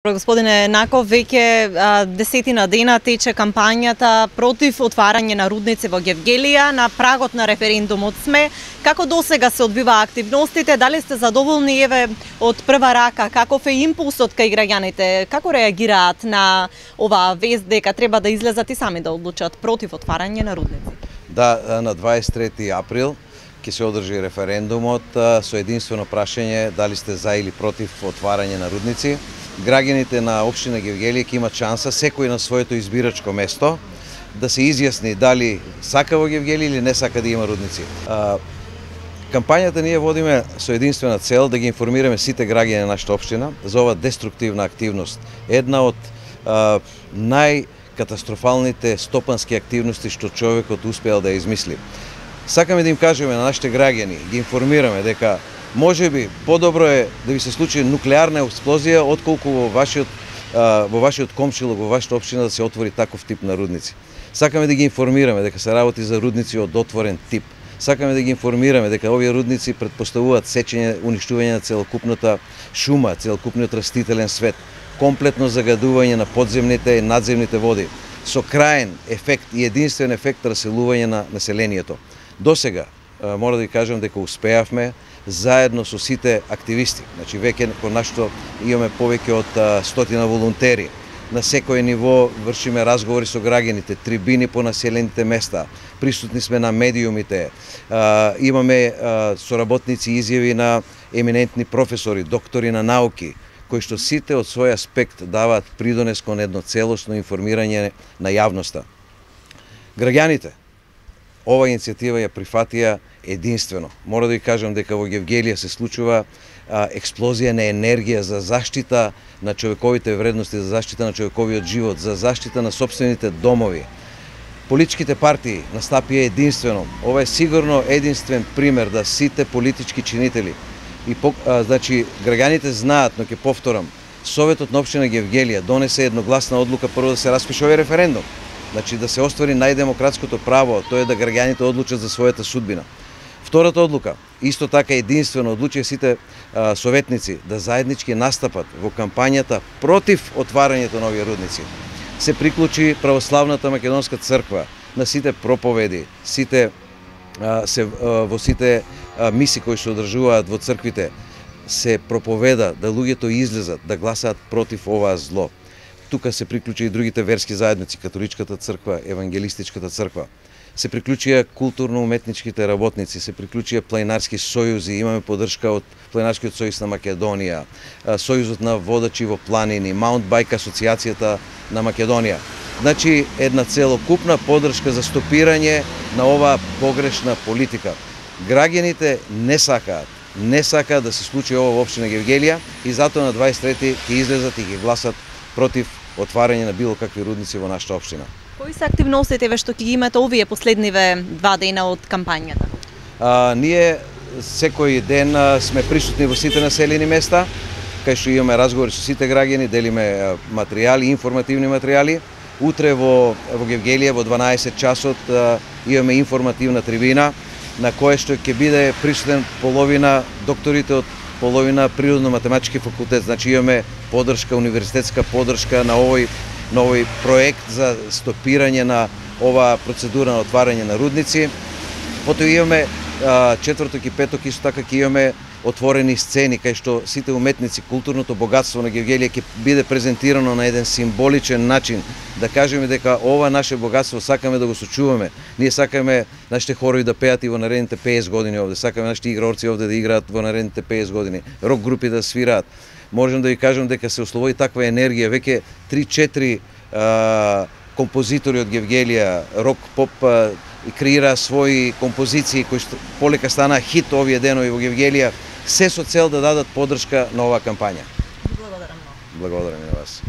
Господине Наков, веќе десетина дена тече кампањата против отварање на рудници во Гевгелија. На прагот на референдумот сме. Како досега се одвива активностите? Дали сте задоволни од прва рака? Каков е импулсот кај граѓаните? Како реагираат на оваа вест дека треба да излезат и сами да одлучат против отварање на рудници? Да, на 23 април ќе се одржи референдумот со единствено прашање дали сте за или против отварање на рудници. Граѓаните на општина Гевгелија ќе имат шанса секој на своето избирачко место да се изјасни дали сака во Гевгелија или не сака да има рудници. Кампањата ние водиме со единствена цел да ги информираме сите граѓани на нашата општина за ова деструктивна активност. Една од најкатастрофалните стопански активности што човекот успеал да ја измисли. Сакаме да им кажеме на нашите граѓани, ги информираме дека можеби подобро е да ви се случи нуклеарна експлозија отколку во вашиот комшилок, во вашата општина да се отвори таков тип на рудници. Сакаме да ги информираме дека се работи за рудници од отворен тип. Сакаме да ги информираме дека овие рудници претпоставуваат сечење, уништување на целокупната шума, целокупниот растителен свет, комплетно загадување на подземните и надземните води, со краен ефект и единствен ефект раселување на населението. Досега мора да ви кажам дека успеавме заедно со сите активисти. Значи веќе кон нашто имаме повеќе од 100 волонтери. На секој ниво вршиме разговори со граѓаните, трибини по населените места, присутни сме на медиумите, имаме соработници изјави на еминентни професори, доктори на науки, кои што сите од свој аспект даваат придонес кон едно целосно информирање на јавноста. Граѓаните ова иницијатива ја прифатија единствено. Мора да ви кажам дека во Гевгелија се случува експлозија на енергија за заштита на човековите вредности, за заштита на човековиот живот, за заштита на собствените домови. Политичките партии настапија единствено. Ова е сигурно единствен пример да сите политички чинители значи граѓаните знаат, но ќе повторам, Советот на општина Гевгелија донесе едногласна одлука прво да се распише овој референдум. Значи да се оствари најдемократското право, тоа е да граѓаните одлучат за својата судбина. Втората одлука, исто така единствено одлучија сите советници да заеднички настапат во кампањата против отварањето на овие рудници. Се приклучи Православната македонска црква на сите проповеди, во сите миси кои се одржуваат во црквите, се проповеда да луѓето излезат да гласаат против оваа зло. Тука се приклучи и другите верски заедници, католичката црква, евангелистичката црква. Се приклучија културно-уметничките работници, се приклучија планинарски сојузи, имаме поддршка од Планинарскиот сојуз на Македонија, Сојузот на водачи во планини, Маунтбајк асоциацијата на Македонија. Значи, една целокупна поддршка за стопирање на оваа погрешна политика. Граѓаните не сакаат да се случи ова во општина Гевгелија и затоа на 23 ќе излезат и ќе гласат против отварање на било какви рудници во нашата општина. Кои се активностите што ќе имате овие последниве 2 дена од кампањата? Ние секој ден сме присутни во сите населени места, кај што имаме разговори со сите граѓани, делиме материјали, информативни материјали. Утре во Гевгелија во 12 часот имаме информативна трибина на која што ќе биде присутен половина докторите од половина природно-математички факултет. Значи имаме поддршка, универзитетска поддршка на овој проект за стопирање на оваа процедура на отварање на рудници. Потоа имаме четврток и петок исто така ќе имаме отворени сцени кај што сите уметници, културното богатство на Гевгелија ќе биде презентирано на еден символичен начин, да кажеме дека ова наше богатство сакаме да го сочуваме. Ние сакаме нашите хорови да пеат и во наредните 50 години овде, сакаме нашите играорци овде да играат во наредните 50 години, рок групи да свираат. Можам да ви кажам дека се ослободи таква енергија, веќе 3-4 композитори од Гевгелија, рок, поп, и креира своји композиции кои полека стана хит овие денови во Гевгелија, се со цел да дадат поддршка на оваа кампања. Благодарам. Благодарам и на вас.